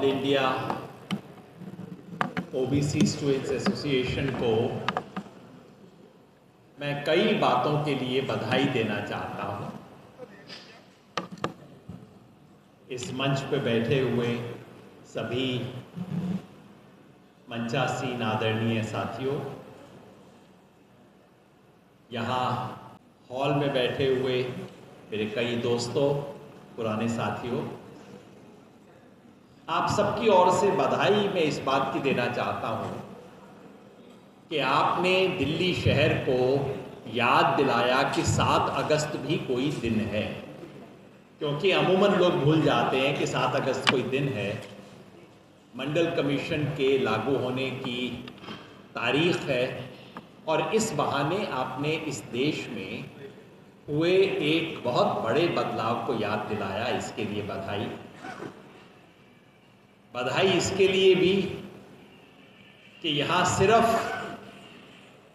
All India OBC students association को मैं कई बातों के लिए बधाई देना चाहता हूं। इस मंच पर बैठे हुए सभी मंचासीन आदरणीय साथियों, यहाँ हॉल में बैठे हुए मेरे कई दोस्तों, पुराने साथियों, आप सबकी ओर से बधाई मैं इस बात की देना चाहता हूँ कि आपने दिल्ली शहर को याद दिलाया कि 7 अगस्त भी कोई दिन है, क्योंकि अमूमन लोग भूल जाते हैं कि 7 अगस्त कोई दिन है। मंडल कमीशन के लागू होने की तारीख है और इस बहाने आपने इस देश में हुए एक बहुत बड़े बदलाव को याद दिलाया। इसके लिए बधाई। बधाई इसके लिए भी कि यहाँ सिर्फ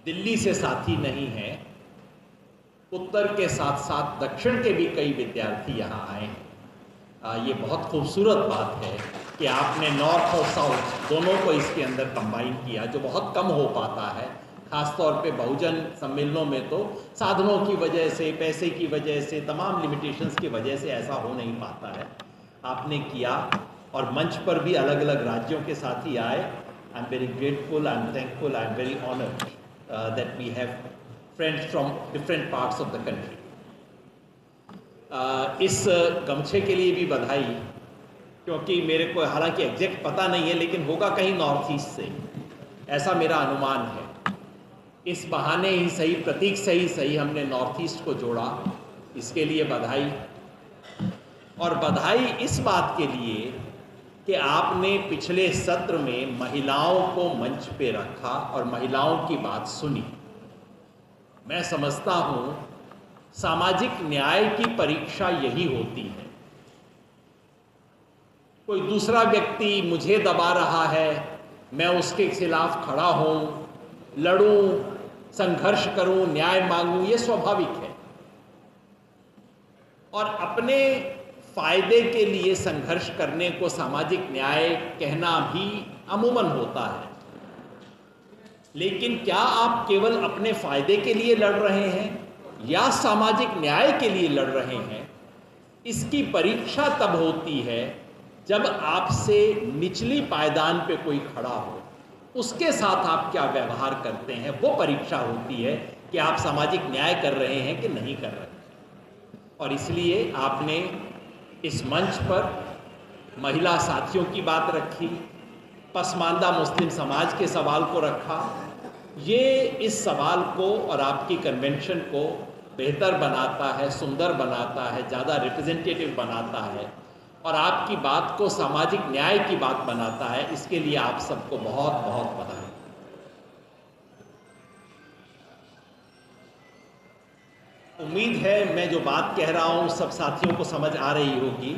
दिल्ली से साथी नहीं हैं, उत्तर के साथ साथ दक्षिण के भी कई विद्यार्थी यहाँ आए हैं। ये बहुत खूबसूरत बात है कि आपने नॉर्थ और साउथ दोनों को इसके अंदर कंबाइन किया, जो बहुत कम हो पाता है। ख़ासतौर पे बहुजन सम्मेलनों में तो साधनों की वजह से, पैसे की वजह से, तमाम लिमिटेशंस की वजह से ऐसा हो नहीं पाता है। आपने किया और मंच पर भी अलग अलग राज्यों के साथी आए। I am very grateful, I am thankful, I am very honoured that we have friends from different parts of the country. इस गमछे के लिए भी बधाई, क्योंकि मेरे को हालांकि एग्जैक्ट पता नहीं है, लेकिन होगा कहीं नॉर्थ ईस्ट से, ऐसा मेरा अनुमान है। इस बहाने ही सही, प्रतीक से ही सही, हमने नॉर्थ ईस्ट को जोड़ा, इसके लिए बधाई। और बधाई इस बात के लिए कि आपने पिछले सत्र में महिलाओं को मंच पे रखा और महिलाओं की बात सुनी। मैं समझता हूं सामाजिक न्याय की परीक्षा यही होती है। कोई दूसरा व्यक्ति मुझे दबा रहा है, मैं उसके खिलाफ खड़ा हूं, लड़ूं, संघर्ष करूं, न्याय मांगूं, ये स्वाभाविक है। और अपने फायदे के लिए संघर्ष करने को सामाजिक न्याय कहना भी अमूमन होता है। लेकिन क्या आप केवल अपने फायदे के लिए लड़ रहे हैं या सामाजिक न्याय के लिए लड़ रहे हैं? इसकी परीक्षा तब होती है जब आपसे निचली पायदान पे कोई खड़ा हो, उसके साथ आप क्या व्यवहार करते हैं, वो परीक्षा होती है कि आप सामाजिक न्याय कर रहे हैं कि नहीं कर रहे। और इसलिए आपने इस मंच पर महिला साथियों की बात रखी, पसमानदा मुस्लिम समाज के सवाल को रखा। ये इस सवाल को और आपकी कन्वेंशन को बेहतर बनाता है, सुंदर बनाता है, ज़्यादा रिप्रेजेंटेटिव बनाता है और आपकी बात को सामाजिक न्याय की बात बनाता है। इसके लिए आप सबको बहुत बहुत बधाई। उम्मीद है मैं जो बात कह रहा हूँ सब साथियों को समझ आ रही होगी।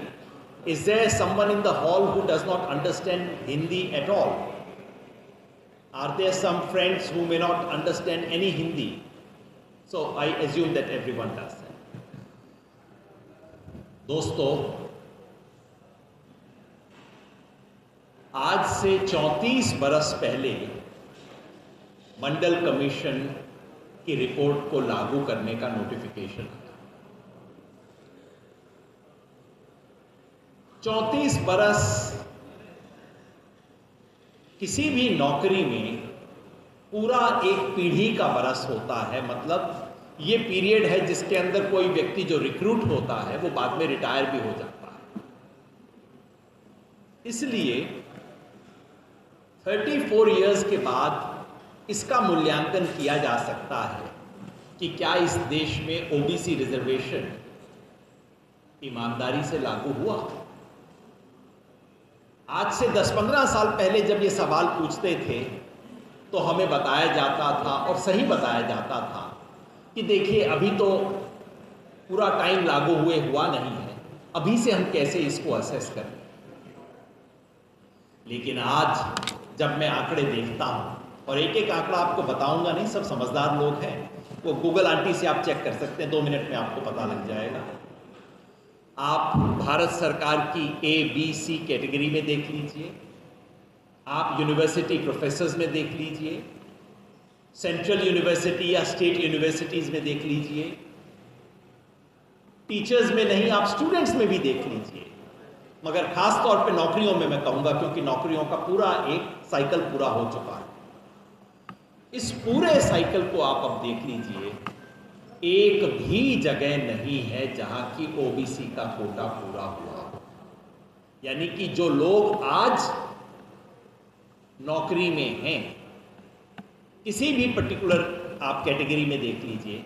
Is there someone in the hall who does not understand Hindi at all? Are there some friends who may not understand any Hindi? So I assume that everyone does that. दोस्तों, आज से 34 बरस पहले मंडल कमीशन की report को लागू करने का नोटिफिकेशन आया। 34 बरस किसी भी नौकरी में पूरा एक पीढ़ी का बरस होता है। मतलब ये पीरियड है जिसके अंदर कोई व्यक्ति जो रिक्रूट होता है वो बाद में रिटायर भी हो जाता है। इसलिए 34 इयर्स के बाद इसका मूल्यांकन किया जा सकता है कि क्या इस देश में ओबीसी रिजर्वेशन ईमानदारी से लागू हुआ। आज से 10-15 साल पहले जब ये सवाल पूछते थे तो हमें बताया जाता था, और सही बताया जाता था, कि देखिए अभी तो पूरा टाइम लागू हुए हुआ नहीं है, अभी से हम कैसे इसको असेस करें। लेकिन आज जब मैं आंकड़े देखता हूँ, और एक एक आंकड़ा आपको बताऊंगा नहीं, सब समझदार लोग हैं, वो गूगल आंटी से आप चेक कर सकते हैं, 2 मिनट में आपको पता लग जाएगा। आप भारत सरकार की A, B, C कैटेगरी में देख लीजिए, आप यूनिवर्सिटी प्रोफेसर्स में देख लीजिए, सेंट्रल यूनिवर्सिटी या स्टेट यूनिवर्सिटीज़ में देख लीजिए, टीचर्स में नहीं आप स्टूडेंट्स में भी देख लीजिए, मगर खास तौर पे नौकरियों में मैं कहूँगा, क्योंकि नौकरियों का पूरा एक साइकिल पूरा हो चुका है। इस पूरे साइकिल को आप अब देख लीजिए, एक भी जगह नहीं है जहां की ओबीसी का कोटा पूरा हुआ हो। यानी कि जो लोग आज नौकरी में हैं, किसी भी पर्टिकुलर आप कैटेगरी में देख लीजिए,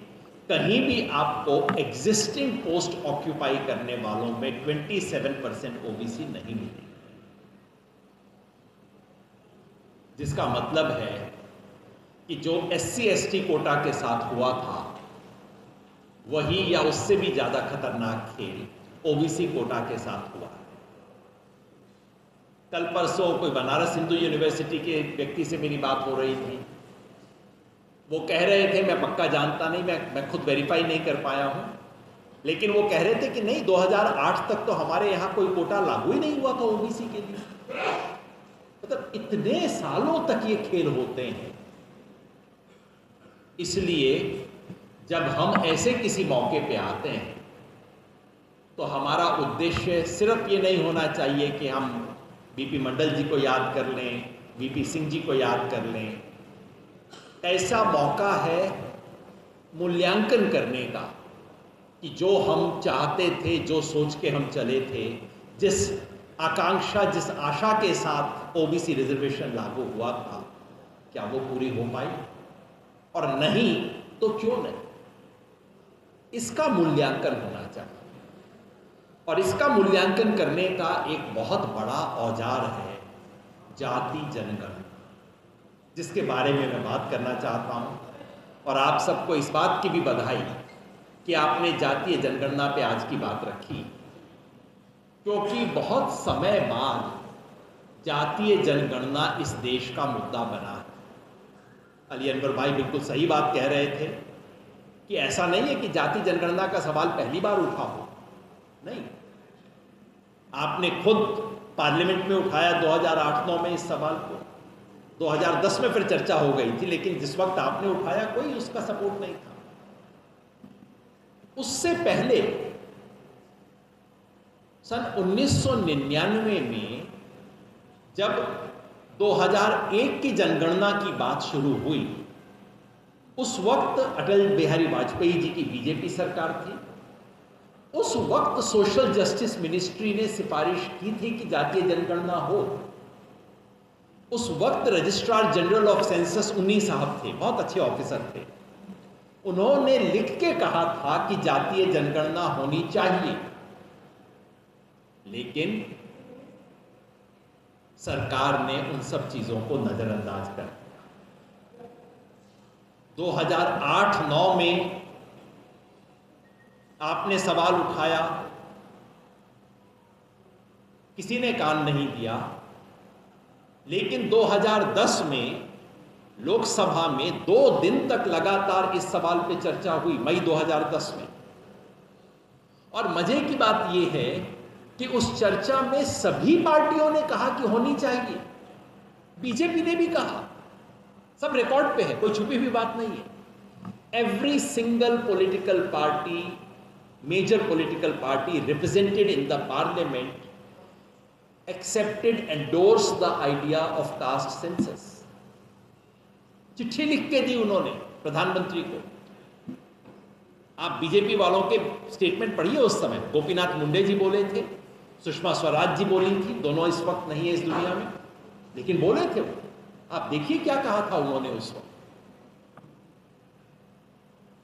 कहीं भी आपको एग्जिस्टिंग पोस्ट ऑक्यूपाई करने वालों में 27% ओबीसी नहीं मिलेगी, जिसका मतलब है कि जो SC/ST कोटा के साथ हुआ था वही या उससे भी ज्यादा खतरनाक खेल ओबीसी कोटा के साथ हुआ। कल परसों कोई बनारस हिंदू यूनिवर्सिटी के एक व्यक्ति से मेरी बात हो रही थी, वो कह रहे थे, मैं पक्का जानता नहीं, मैं खुद वेरीफाई नहीं कर पाया हूं, लेकिन वो कह रहे थे कि नहीं 2008 तक तो हमारे यहां कोई कोटा लागू ही नहीं हुआ था ओबीसी के लिए। मतलब इतने सालों तक ये खेल होते हैं। इसलिए जब हम ऐसे किसी मौके पे आते हैं तो हमारा उद्देश्य सिर्फ ये नहीं होना चाहिए कि हम बीपी मंडल जी को याद कर लें, वीपी सिंह जी को याद कर लें। ऐसा मौका है मूल्यांकन करने का कि जो हम चाहते थे, जो सोच के हम चले थे, जिस आकांक्षा, जिस आशा के साथ ओबीसी रिजर्वेशन लागू हुआ था, क्या वो पूरी हो पाई, और नहीं तो क्यों नहीं। इसका मूल्यांकन होना चाहिए, और इसका मूल्यांकन करने का एक बहुत बड़ा औजार है जाति जनगणना, जिसके बारे में मैं बात करना चाहता हूं। और आप सबको इस बात की भी बधाई कि आपने जातीय जनगणना पे आज की बात रखी, क्योंकि बहुत समय बाद जातीय जनगणना इस देश का मुद्दा बना है। अली अनवर भाई बिल्कुल सही बात कह रहे थे कि ऐसा नहीं है कि जाति जनगणना का सवाल पहली बार उठा हो, नहीं, आपने खुद पार्लियामेंट में उठाया 2008-9 में इस सवाल को, 2010 में फिर चर्चा हो गई थी, लेकिन जिस वक्त आपने उठाया कोई उसका सपोर्ट नहीं था। उससे पहले सन 1999 में जब 2001 की जनगणना की बात शुरू हुई, उस वक्त अटल बिहारी वाजपेयी जी की बीजेपी सरकार थी। उस वक्त सोशल जस्टिस मिनिस्ट्री ने सिफारिश की थी कि जातीय जनगणना हो। उस वक्त रजिस्ट्रार जनरल ऑफ सेंसस उन्हीं साहब थे, बहुत अच्छे ऑफिसर थे। उन्होंने लिख के कहा था कि जातीय जनगणना होनी चाहिए, लेकिन सरकार ने उन सब चीजों को नजरअंदाज कर दिया। 2008-9 में आपने सवाल उठाया, किसी ने कान नहीं दिया, लेकिन 2010 में लोकसभा में 2 दिन तक लगातार इस सवाल पे चर्चा हुई, मई 2010 में। और मजे की बात यह है कि उस चर्चा में सभी पार्टियों ने कहा कि होनी चाहिए, बीजेपी ने भी कहा, सब रिकॉर्ड पे है, कोई छुपी हुई बात नहीं है। Every single political party, major political party represented in the parliament accepted, endorse the idea of caste census. चिट्ठी लिख के दी उन्होंने प्रधानमंत्री को। आप बीजेपी वालों के स्टेटमेंट पढ़िए, उस समय गोपीनाथ मुंडे जी बोले थे, सुषमा स्वराज जी बोली थी, दोनों इस वक्त नहीं है इस दुनिया में, लेकिन बोले थे वो। आप देखिए क्या कहा था उन्होंने उस वक्त।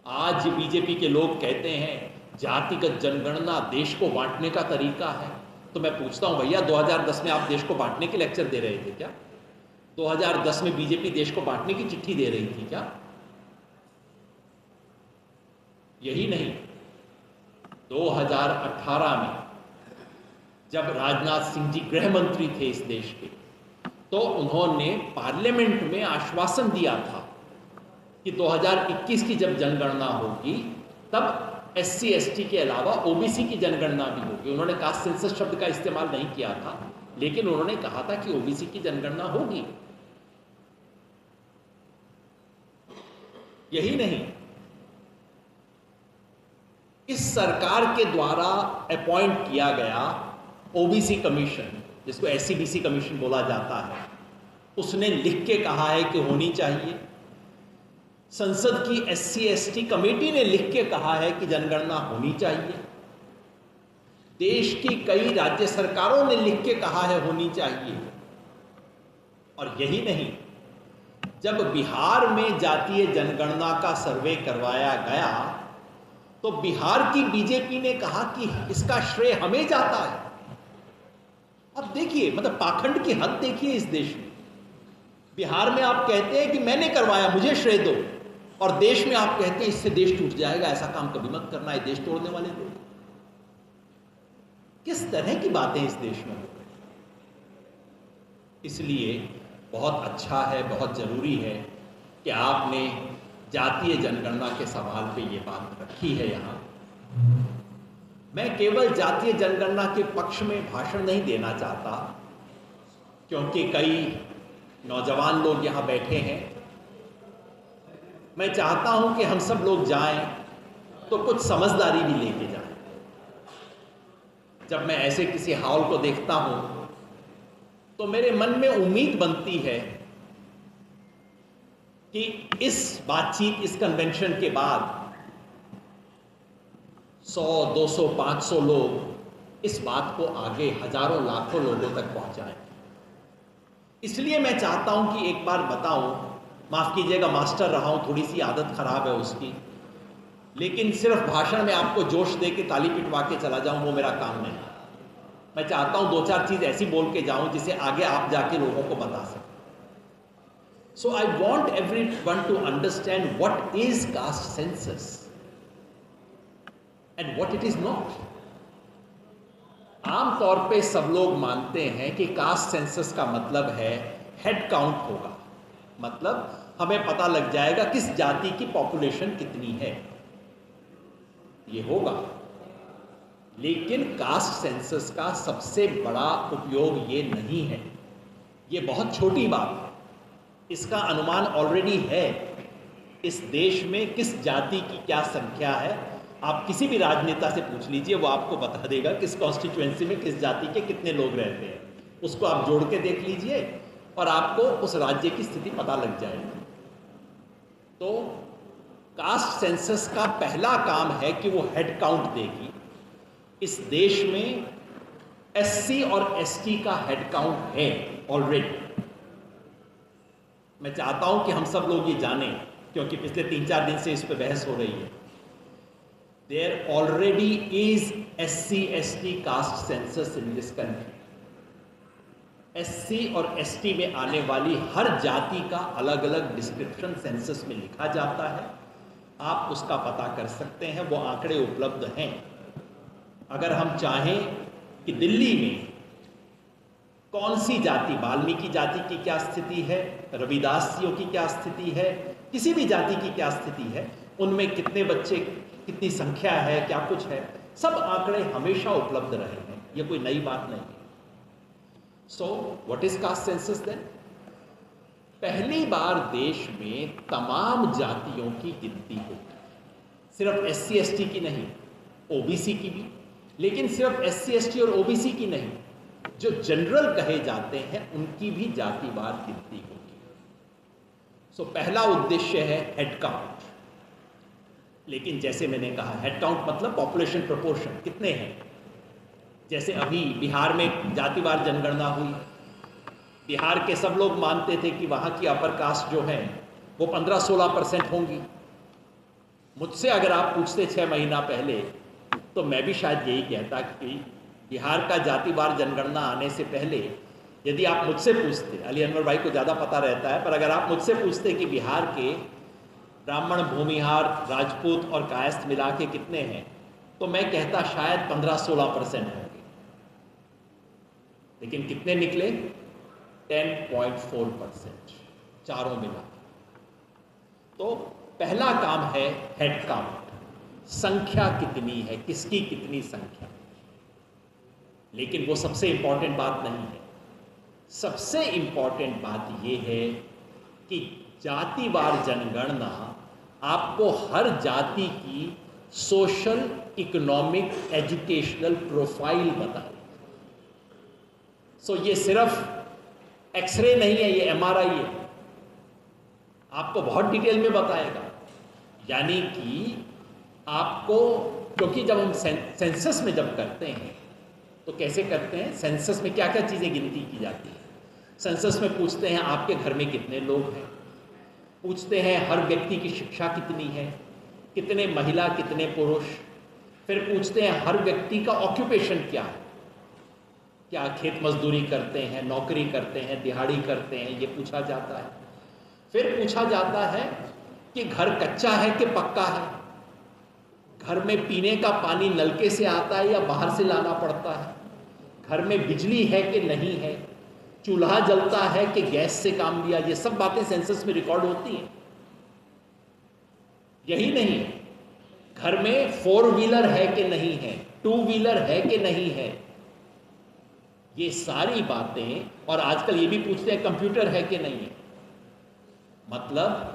आज बीजेपी के लोग कहते हैं जातिगत जनगणना देश को बांटने का तरीका है, तो मैं पूछता हूं भैया, 2010 में आप देश को बांटने के लेक्चर दे रहे थे क्या? 2010 में बीजेपी देश को बांटने की चिट्ठी दे रही थी क्या? यही नहीं, 2018 में जब राजनाथ सिंह जी गृह मंत्री थे इस देश के, तो उन्होंने पार्लियामेंट में आश्वासन दिया था कि 2021 की जब जनगणना होगी तब SC ST के अलावा OBC की जनगणना भी होगी। उन्होंने कास्ट सेंसस शब्द का इस्तेमाल नहीं किया था, लेकिन उन्होंने कहा था कि OBC की जनगणना होगी। यही नहीं, इस सरकार के द्वारा अपॉइंट किया गया OBC कमीशन, जिसको SC-BC कमीशन बोला जाता है, उसने लिख के कहा है कि होनी चाहिए। संसद की SC ST कमेटी ने लिख के कहा है कि जनगणना होनी चाहिए। देश की कई राज्य सरकारों ने लिख के कहा है होनी चाहिए। और यही नहीं, जब बिहार में जातीय जनगणना का सर्वे करवाया गया तो बिहार की बीजेपी ने कहा कि इसका श्रेय हमें जाता है। अब देखिए, मतलब पाखंड की हद देखिए इस देश में। बिहार में आप कहते हैं कि मैंने करवाया, मुझे श्रेय दो, और देश में आप कहते हैं इससे देश टूट जाएगा, ऐसा काम कभी मत करना, है देश तोड़ने वाले लोग। किस तरह की बातें इस देश में हो रही। इसलिए बहुत अच्छा है, बहुत जरूरी है कि आपने जातीय जनगणना के सवाल पे ये बात रखी है यहाँ। मैं केवल जातीय जनगणना के पक्ष में भाषण नहीं देना चाहता, क्योंकि कई नौजवान लोग यहाँ बैठे हैं। मैं चाहता हूं कि हम सब लोग जाएं तो कुछ समझदारी भी लेके जाएं। जब मैं ऐसे किसी हाल को देखता हूं तो मेरे मन में उम्मीद बनती है कि इस बातचीत, इस कन्वेंशन के बाद 100, 200, 500 लोग इस बात को आगे हजारों लाखों लोगों तक पहुंचाएं। इसलिए मैं चाहता हूं कि एक बार बताऊं, माफ कीजिएगा मास्टर रहा हूं, थोड़ी सी आदत खराब है उसकी, लेकिन सिर्फ भाषण में आपको जोश दे के ताली पिटवा के चला जाऊं वो मेरा काम नहीं। मैं चाहता हूं 2-4 चीज ऐसी बोल के जाऊं जिसे आगे आप जाके लोगों को बता सकें। So I want everyone to understand what is caste census and what it is not. आमतौर पे सब लोग मानते हैं कि कास्ट सेंसस का मतलब है हेड काउंट होगा, मतलब हमें पता लग जाएगा किस जाति की पॉपुलेशन कितनी है, ये होगा। लेकिन कास्ट सेंसस का सबसे बड़ा उपयोग ये नहीं है, ये बहुत छोटी बात है। इसका अनुमान ऑलरेडी है इस देश में किस जाति की क्या संख्या है। आप किसी भी राजनेता से पूछ लीजिए, वो आपको बता देगा किस कॉन्स्टिट्यूएंसी में किस जाति के कितने लोग रहते हैं। उसको आप जोड़ के देख लीजिए और आपको उस राज्य की स्थिति पता लग जाएगी। तो कास्ट सेंसस का पहला काम है कि वो हेड काउंट देगी। इस देश में SC और ST का हेड काउंट है ऑलरेडी। मैं चाहता हूं कि हम सब लोग ये जानें, क्योंकि पिछले 3-4 दिन से इस पे बहस हो रही है। There already is SC ST caste census in this country. SC और ST में आने वाली हर जाति का अलग अलग डिस्क्रिप्शन सेंसस में लिखा जाता है। आप उसका पता कर सकते हैं, वो आंकड़े उपलब्ध हैं। अगर हम चाहें कि दिल्ली में कौन सी जाति, वाल्मीकि जाति की क्या स्थिति है, रविदासियों की क्या स्थिति है, किसी भी जाति की क्या स्थिति है, उनमें कितने बच्चे, कितनी संख्या है, क्या कुछ है, सब आंकड़े हमेशा उपलब्ध रहे हैं। ये कोई नई बात नहीं है। So what is caste census then? पहली बार देश में तमाम जातियों की गिनती होगी, सिर्फ SC ST की नहीं, OBC की भी, लेकिन सिर्फ SC ST और OBC की नहीं, जो जनरल कहे जाते हैं उनकी भी जातिवार गिनती होगी। सो पहला उद्देश्य है हेड काउंट। लेकिन जैसे मैंने कहा, हेड काउंट मतलब पॉपुलेशन प्रोपोर्शन, कितने हैं। जैसे अभी बिहार में जातिवार जनगणना हुई, बिहार के सब लोग मानते थे कि वहाँ की अपर कास्ट जो है वो 15-16% होंगी। मुझसे अगर आप पूछते 6 महीना पहले, तो मैं भी शायद यही कहता कि बिहार का जातिवार जनगणना आने से पहले यदि आप मुझसे पूछते, अली अनवर भाई को ज़्यादा पता रहता है, पर अगर आप मुझसे पूछते कि बिहार के ब्राह्मण, भूमिहार, राजपूत और कायस्थ मिला के कितने हैं, तो मैं कहता शायद 15-16% होंगे। लेकिन कितने निकले? 10.4%, चारों मिला। तो पहला काम है हेड काउंट। संख्या कितनी है, किसकी कितनी संख्या। लेकिन वो सबसे इंपॉर्टेंट बात नहीं है। सबसे इंपॉर्टेंट बात यह है कि जातिवार जनगणना आपको हर जाति की सोशल, इकोनॉमिक, एजुकेशनल प्रोफाइल बताए। ये सिर्फ एक्सरे नहीं है, ये एमआरआई है, आपको बहुत डिटेल में बताएगा। यानी कि आपको, क्योंकि जब हम सेंसस में जब करते हैं तो कैसे करते हैं, सेंसस में क्या क्या चीज़ें गिनती की जाती है। सेंसस में पूछते हैं आपके घर में कितने लोग हैं, पूछते हैं हर व्यक्ति की शिक्षा कितनी है, कितने महिला कितने पुरुष, फिर पूछते हैं हर व्यक्ति का ऑक्यूपेशन क्या है, क्या खेत मजदूरी करते हैं, नौकरी करते हैं, दिहाड़ी करते हैं, ये पूछा जाता है। फिर पूछा जाता है कि घर कच्चा है कि पक्का है, घर में पीने का पानी नलके से आता है या बाहर से लाना पड़ता है, घर में बिजली है कि नहीं है, चूल्हा जलता है कि गैस से काम लिया। ये सब बातें सेंसस में रिकॉर्ड होती हैं। यही नहीं, घर में 4 व्हीलर है कि नहीं है, 2 व्हीलर है कि नहीं है, ये सारी बातें। और आजकल ये भी पूछते हैं कंप्यूटर है कि नहीं है। मतलब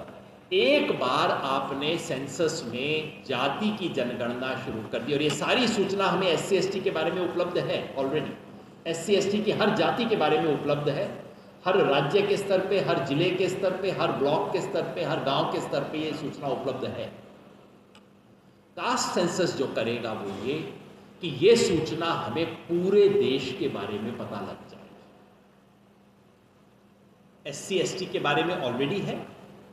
एक बार आपने सेंसस में जाति की जनगणना शुरू कर दी और ये सारी सूचना हमें SC ST के बारे में उपलब्ध है ऑलरेडी। SC ST की हर जाति के बारे में उपलब्ध है, हर राज्य के स्तर पे, हर जिले के स्तर पे, हर ब्लॉक के स्तर पे, हर गांव के स्तर पे ये सूचना उपलब्ध है। कास्ट सेंसस जो करेगा वो ये कि ये सूचना हमें पूरे देश के बारे में पता लग जाए। SC ST के बारे में ऑलरेडी है,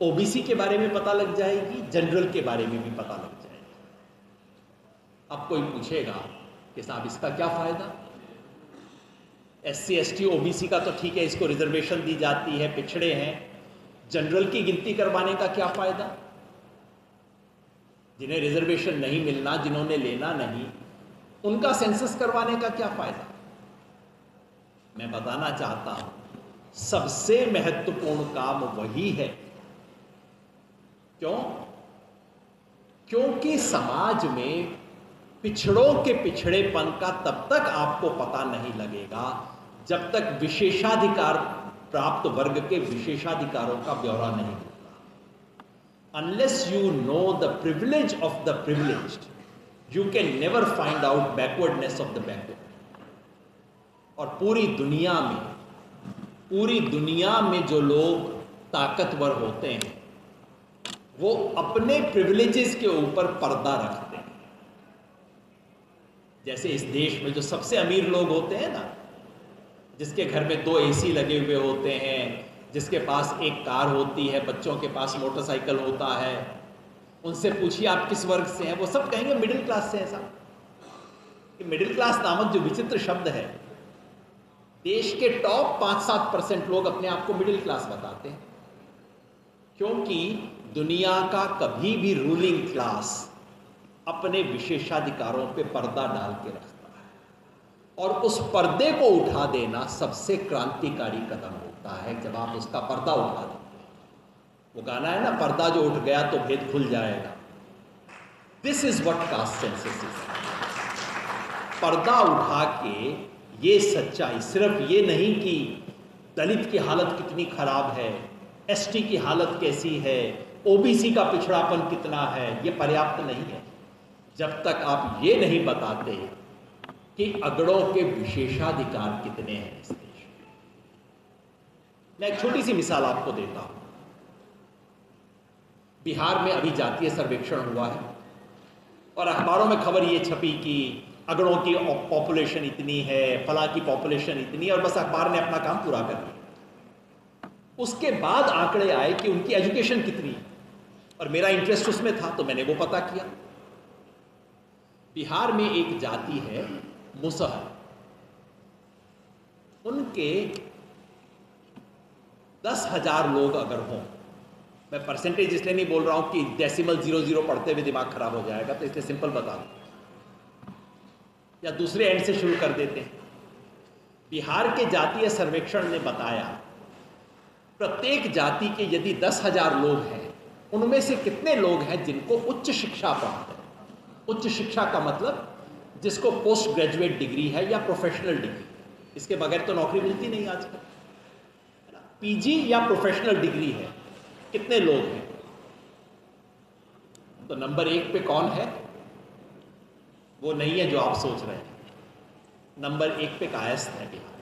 OBC के बारे में पता लग जाएगी, जनरल के बारे में भी पता लग जाएगी। अब कोई पूछेगा कि साहब इसका क्या फायदा, SC ST OBC का तो ठीक है, इसको रिजर्वेशन दी जाती है, पिछड़े हैं, जनरल की गिनती करवाने का क्या फायदा। जिन्हें रिजर्वेशन नहीं मिलना, जिन्होंने लेना नहीं, उनका सेंसस करवाने का क्या फायदा। मैं बताना चाहता हूं सबसे महत्वपूर्ण काम वही है। क्यों? क्योंकि समाज में पिछड़ों के पिछड़ेपन का तब तक आपको पता नहीं लगेगा जब तक विशेषाधिकार प्राप्त वर्ग के विशेषाधिकारों का ब्यौरा नहीं होगा। Unless you know the privilege of the privileged, you can never find out backwardness of the backward. और पूरी दुनिया में जो लोग ताकतवर होते हैं वो अपने प्रिविलेजेस के ऊपर पर्दा रखते हैं। जैसे इस देश में जो सबसे अमीर लोग होते हैं ना, जिसके घर में 2 AC लगे हुए होते हैं, जिसके पास एक कार होती है, बच्चों के पास मोटरसाइकिल होता है, उनसे पूछिए आप किस वर्ग से हैं, वो सब कहेंगे मिडिल क्लास से हैं साहब। कि मिडिल क्लास नामक जो विचित्र शब्द है, देश के टॉप 5-7% लोग अपने आप को मिडिल क्लास बताते हैं। क्योंकि दुनिया का कभी भी रूलिंग क्लास अपने विशेषाधिकारों पे पर्दा डाल के रखता है और उस पर्दे को उठा देना सबसे क्रांतिकारी कदम होता है जब आप उसका पर्दा उठा देते हैं। वो गाना है ना, पर्दा जो उठ गया तो भेद खुल जाएगा। This is what caste census is. पर्दा उठा के ये सच्चाई, सिर्फ ये नहीं कि दलित की हालत कितनी खराब है, ST की हालत कैसी है, OBC का पिछड़ापन कितना है, ये पर्याप्त नहीं है जब तक आप ये नहीं बताते कि अगड़ों के विशेषाधिकार कितने हैं इस देश में। मैं एक छोटी सी मिसाल आपको देता हूं। बिहार में अभी जातीय सर्वेक्षण हुआ है और अखबारों में खबर ये छपी कि अगड़ों की पॉपुलेशन इतनी है, फला की पॉपुलेशन इतनी है, और बस अखबार ने अपना काम पूरा कर दिया। उसके बाद आंकड़े आए कि उनकी एजुकेशन कितनी है, और मेरा इंटरेस्ट उसमें था तो मैंने वो पता किया। बिहार में एक जाति है मुसहर, उनके 10,000 लोग अगर हों, मैं परसेंटेज इसलिए नहीं बोल रहा हूं कि डेसिमल 00 पढ़ते हुए दिमाग खराब हो जाएगा, तो इसलिए सिंपल बता दूं या दूसरे एंड से शुरू कर देते हैं। बिहार के जातीय सर्वेक्षण ने बताया प्रत्येक जाति के यदि 10,000 लोग हैं, उनमें से कितने लोग हैं जिनको उच्च शिक्षा प्राप्त है। उच्च शिक्षा का मतलब जिसको पोस्ट ग्रेजुएट डिग्री है या प्रोफेशनल डिग्री, इसके बगैर तो नौकरी मिलती नहीं आजकल। पीजी या प्रोफेशनल डिग्री है, कितने लोग हैं? तो नंबर 1 पे कौन है? वो नहीं है जो आप सोच रहे हैं। नंबर 1 पे कायस्थ है बिहार,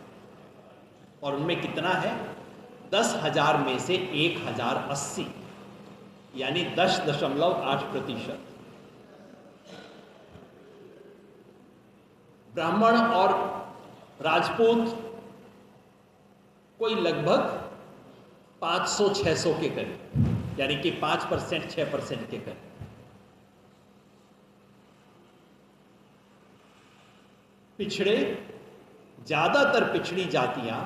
और उनमें कितना है? 10,000 में से 1,080, यानी 10.8%। ब्राह्मण और राजपूत कोई लगभग 500-600 के करीब, यानी कि 5%, 6% के करीब। पिछड़े, ज्यादातर पिछड़ी जातियां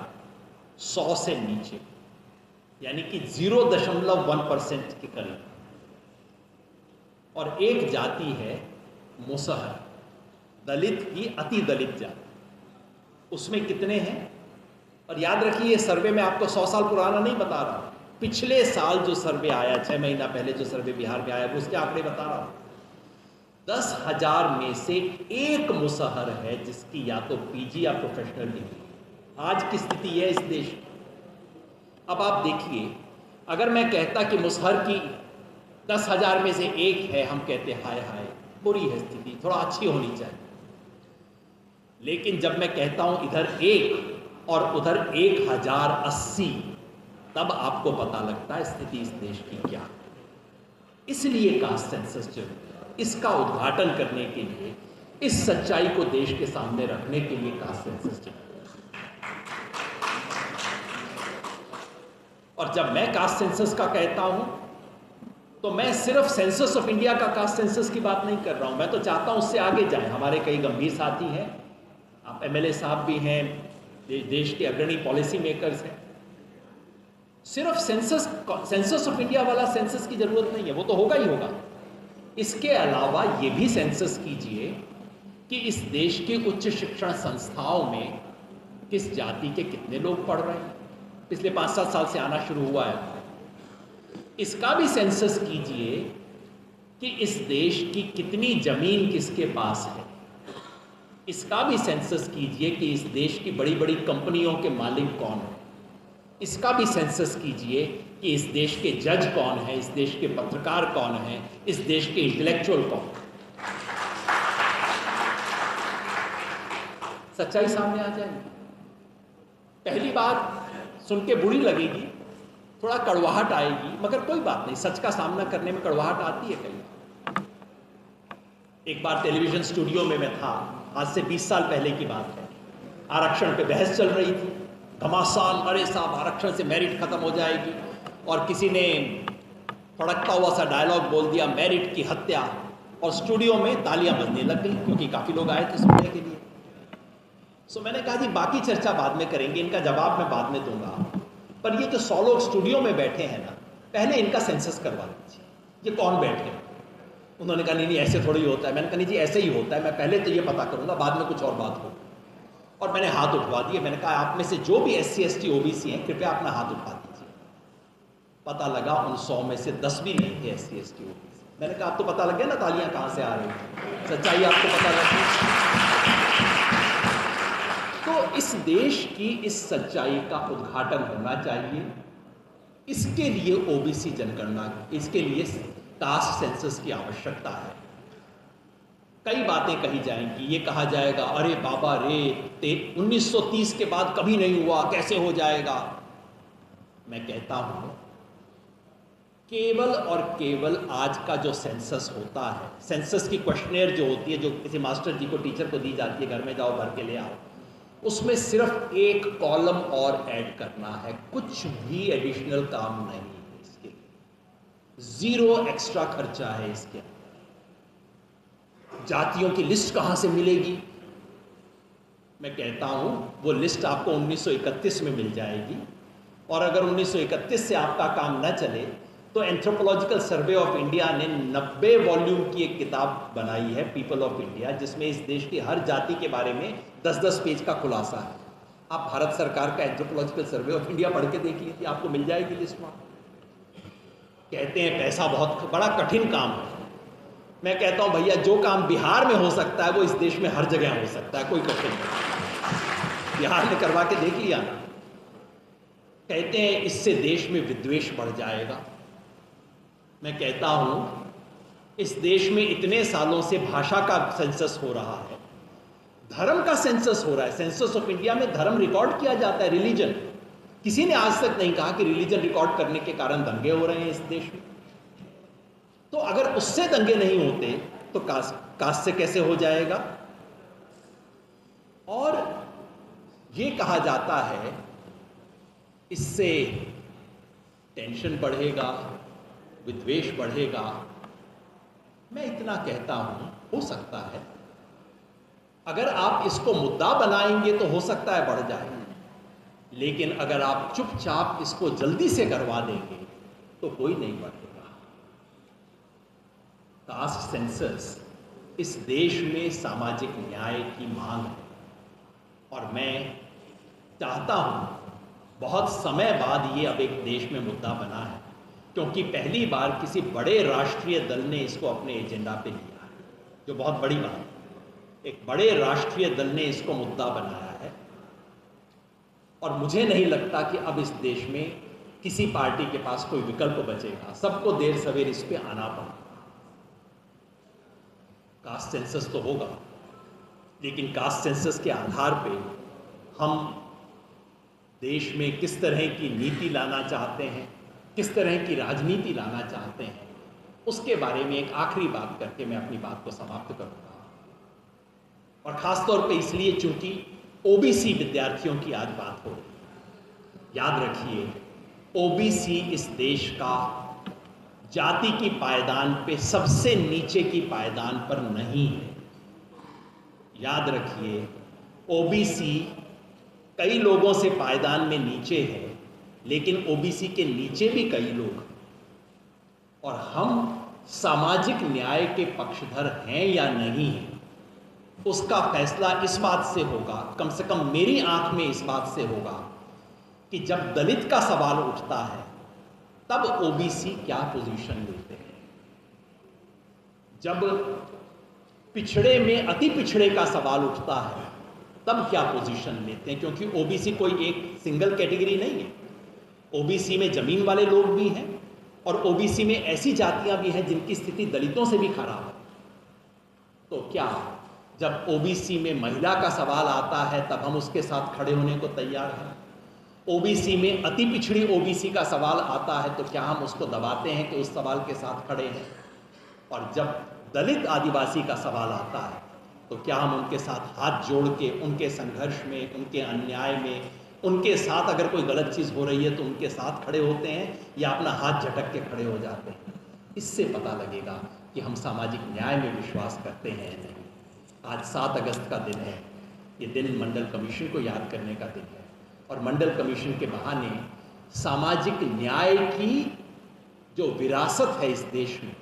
100 से नीचे, यानी कि 0.1% के करीब। और एक जाति है मुसहर, दलित की अति दलित जाति, उसमें कितने हैं? और याद रखिए, ये सर्वे मैं आपको 100 साल पुराना नहीं बता रहा हूं, पिछले साल जो सर्वे आया, 6 महीना पहले जो सर्वे बिहार में आया, उसके आंकड़े बता रहा हूं। 10,000 में से 1 मुसहर है जिसकी या तो पीजी या प्रोफेशनल डिग्री। आज की स्थिति है इस देश की। अब आप देखिए, अगर मैं कहता कि मुसहर की 10,000 में से 1 है, हम कहते हाय हाय बुरी है स्थिति, थोड़ा अच्छी होनी चाहिए। लेकिन जब मैं कहता हूं इधर 1 और उधर 1,080, तब आपको पता लगता है स्थिति इस देश की क्या है। इसलिए कास्ट सेंसस जरूरी है। इसका उद्घाटन करने के लिए, इस सच्चाई को देश के सामने रखने के लिए कास्ट सेंसस जरूरी है। और जब मैं कास्ट सेंसस का कहता हूं, तो मैं सिर्फ सेंसस ऑफ इंडिया का कास्ट सेंसस की बात नहीं कर रहा हूं। मैं तो चाहता हूं उससे आगे जाएं। हमारे कई गंभीर साथी हैं, आप एमएलए साहब भी हैं, देश के अग्रणी पॉलिसी मेकर्स हैं। सिर्फ सेंसस ऑफ इंडिया वाला सेंसस की जरूरत नहीं है, वो तो होगा ही होगा। इसके अलावा ये भी सेंसस कीजिए कि इस देश के उच्च शिक्षण संस्थाओं में किस जाति के कितने लोग पढ़ रहे हैं। पिछले 5-7 साल से आना शुरू हुआ है। इसका भी सेंसस कीजिए कि इस देश की कितनी जमीन किसके पास है। इसका भी सेंसस कीजिए कि इस देश की बड़ी बड़ी कंपनियों के मालिक कौन है। इसका भी सेंसस कीजिए कि इस देश के जज कौन है, इस देश के पत्रकार कौन है, इस देश के इंटेलेक्चुअल कौन है। सच्चाई सामने आ जाएगी। पहली बात सुन के बुरी लगेगी, थोड़ा कड़वाहट आएगी, मगर कोई बात नहीं, सच का सामना करने में कड़वाहट आती है कई। एक बार टेलीविजन स्टूडियो में मैं था, आज से 20 साल पहले की बात है। आरक्षण पे बहस चल रही थी, घमासान, अरे साहब आरक्षण से मेरिट खत्म हो जाएगी, और किसी ने फड़कता हुआ सा डायलॉग बोल दिया, मेरिट की हत्या, और स्टूडियो में तालियां बजने लग गई, क्योंकि काफ़ी लोग आए थे सुनने के लिए। सो मैंने कहा जी बाकी चर्चा बाद में करेंगे, इनका जवाब मैं बाद में दूंगा, पर ये जो 100 लोग स्टूडियो में बैठे हैं ना, पहले इनका सेंसस करवा लीजिए, ये कौन बैठे हैं। उन्होंने कहा नहीं ऐसे थोड़ी होता है। मैंने कहा नहीं जी ऐसे ही होता है, मैं पहले तो ये पता करूंगा, बाद में कुछ और बात हो। और मैंने हाथ उठवा दिए। मैंने कहा आप में से जो भी SC ST OBC हैं, कृपया अपना हाथ उठा दीजिए। पता लगा उन 100 में से 10 भी नहीं थे SC ST OBC। मैंने कहा आप तो पता लग गया ना तालियां कहां से आ रही हैं, सच्चाई आपको पता लगी। तो इस देश की इस सच्चाई का उद्घाटन होना चाहिए। इसके लिए OBC जनगणना, इसके लिए कास्ट सेंसस की आवश्यकता है। कई बातें कही जाएंगी, ये कहा जाएगा अरे बाबा रे 1930 के बाद कभी नहीं हुआ, कैसे हो जाएगा। मैं कहता हूं केवल और केवल आज का जो सेंसस होता है, सेंसस की क्वेश्चनेयर जो होती है, जो किसी मास्टर जी को, टीचर को दी जाती है, घर में जाओ भर के ले आओ, उसमें सिर्फ एक कॉलम और ऐड करना है, कुछ भी एडिशनल काम नहीं है इसके लिए, 0 एक्स्ट्रा खर्चा है इसके। जातियों की लिस्ट कहां से मिलेगी? मैं कहता हूं वो लिस्ट आपको 1931 में मिल जाएगी, और अगर 1931 से आपका काम न चले तो एंथ्रोपोलॉजिकल सर्वे ऑफ इंडिया ने 90 वॉल्यूम की एक किताब बनाई है, पीपल ऑफ इंडिया, जिसमें इस देश की हर जाति के बारे में 10-10 पेज का खुलासा है। आप भारत सरकार का एंथ्रोपोलॉजिकल सर्वे ऑफ इंडिया पढ़ के देख लीजिए, आपको मिल जाएगी लिस्ट वहां। कहते हैं पैसा बहुत बड़ा कठिन काम है, मैं कहता हूं भैया जो काम बिहार में हो सकता है वो इस देश में हर जगह हो सकता है, कोई कठिन नहीं। बिहार ने करवा के देख लिया ना। कहते हैं इससे देश में विद्वेष बढ़ जाएगा। मैं कहता हूं इस देश में इतने सालों से भाषा का सेंसस हो रहा है, धर्म का सेंसस हो रहा है। सेंसस ऑफ इंडिया में धर्म रिकॉर्ड किया जाता है, रिलीजन। किसी ने आज तक नहीं कहा कि रिलीजन रिकॉर्ड करने के कारण दंगे हो रहे हैं इस देश में। तो अगर उससे दंगे नहीं होते तो कास्ट से कैसे हो जाएगा? और ये कहा जाता है इससे टेंशन बढ़ेगा, विद्वेष बढ़ेगा। मैं इतना कहता हूं, हो सकता है अगर आप इसको मुद्दा बनाएंगे तो हो सकता है बढ़ जाए, लेकिन अगर आप चुपचाप इसको जल्दी से करवा देंगे तो कोई नहीं बढ़ेगा। कास्ट सेंसस इस देश में सामाजिक न्याय की मांग है और मैं चाहता हूं, बहुत समय बाद ये अब एक देश में मुद्दा बना है, क्योंकि पहली बार किसी बड़े राष्ट्रीय दल ने इसको अपने एजेंडा पे लिया है, जो बहुत बड़ी बात है। एक बड़े राष्ट्रीय दल ने इसको मुद्दा बनाया है और मुझे नहीं लगता कि अब इस देश में किसी पार्टी के पास कोई विकल्प बचेगा। सबको देर सवेर इस पे आना पड़ेगा। कास्ट सेंसस तो होगा, लेकिन कास्ट सेंसस के आधार पे हम देश में किस तरह की नीति लाना चाहते हैं, किस तरह की राजनीति लाना चाहते हैं, उसके बारे में एक आखिरी बात करके मैं अपनी बात को समाप्त करूंगा। और खास तौर पे इसलिए चूंकि ओबीसी विद्यार्थियों की आज बात हो रही है। याद रखिए, ओबीसी इस देश का जाति की पायदान पे सबसे नीचे की पायदान पर नहीं है। याद रखिए, ओबीसी कई लोगों से पायदान में नीचे है, लेकिन ओबीसी के नीचे भी कई लोग, और हम सामाजिक न्याय के पक्षधर हैं या नहीं हैं, उसका फैसला इस बात से होगा, कम से कम मेरी आंख में इस बात से होगा कि जब दलित का सवाल उठता है तब ओबीसी क्या पोजीशन लेते हैं। जब पिछड़े में अति पिछड़े का सवाल उठता है तब क्या पोजीशन लेते हैं, क्योंकि ओबीसी कोई एक सिंगल कैटेगरी नहीं है। ओबीसी में जमीन वाले लोग भी हैं और ओबीसी में ऐसी जातियां भी हैं जिनकी स्थिति दलितों से भी खराब है। तो क्या जब ओबीसी में महिला का सवाल आता है तब हम उसके साथ खड़े होने को तैयार हैं? ओबीसी में अति पिछड़ी ओबीसी का सवाल आता है तो क्या हम उसको दबाते हैं कि उस सवाल के साथ खड़े हैं? और जब दलित आदिवासी का सवाल आता है तो क्या हम उनके साथ हाथ जोड़ के उनके संघर्ष में, उनके अन्याय में, उनके साथ अगर कोई गलत चीज़ हो रही है तो उनके साथ खड़े होते हैं या अपना हाथ झटक के खड़े हो जाते हैं? इससे पता लगेगा कि हम सामाजिक न्याय में विश्वास करते हैं या नहीं। आज 7 अगस्त का दिन है। ये दिन मंडल कमीशन को याद करने का दिन है और मंडल कमीशन के बहाने सामाजिक न्याय की जो विरासत है इस देश में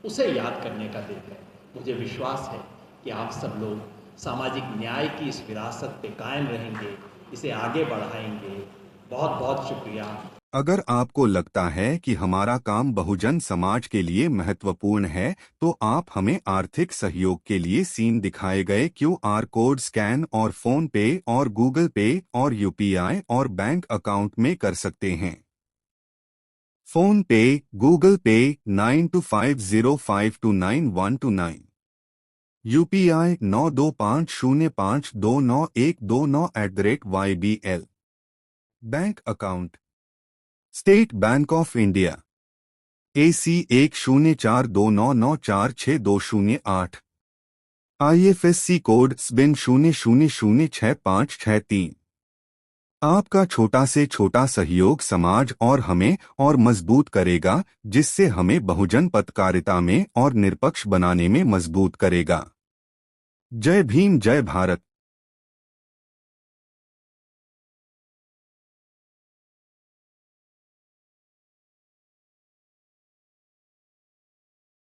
उसे याद करने का दिन है। मुझे विश्वास है कि आप सब लोग सामाजिक न्याय की इस विरासत पे कायम रहेंगे, इसे आगे बढ़ाएंगे। बहुत बहुत शुक्रिया। अगर आपको लगता है कि हमारा काम बहुजन समाज के लिए महत्वपूर्ण है तो आप हमें आर्थिक सहयोग के लिए सीन दिखाए गए QR कोड स्कैन और फोन पे और गूगल पे और UPI और बैंक अकाउंट में कर सकते हैं। फोन पे, गूगल पे 9250529129, UPI 9250529129@YBL। Bank account state bank of India AC 104299462008, IFSC code SBIN 00066563। आपका छोटा से छोटा सहयोग समाज और हमें और मजबूत करेगा, जिससे हमें बहुजन पत्रकारिता में और निष्पक्ष बनाने में मजबूत करेगा। जय भीम, जय भारत।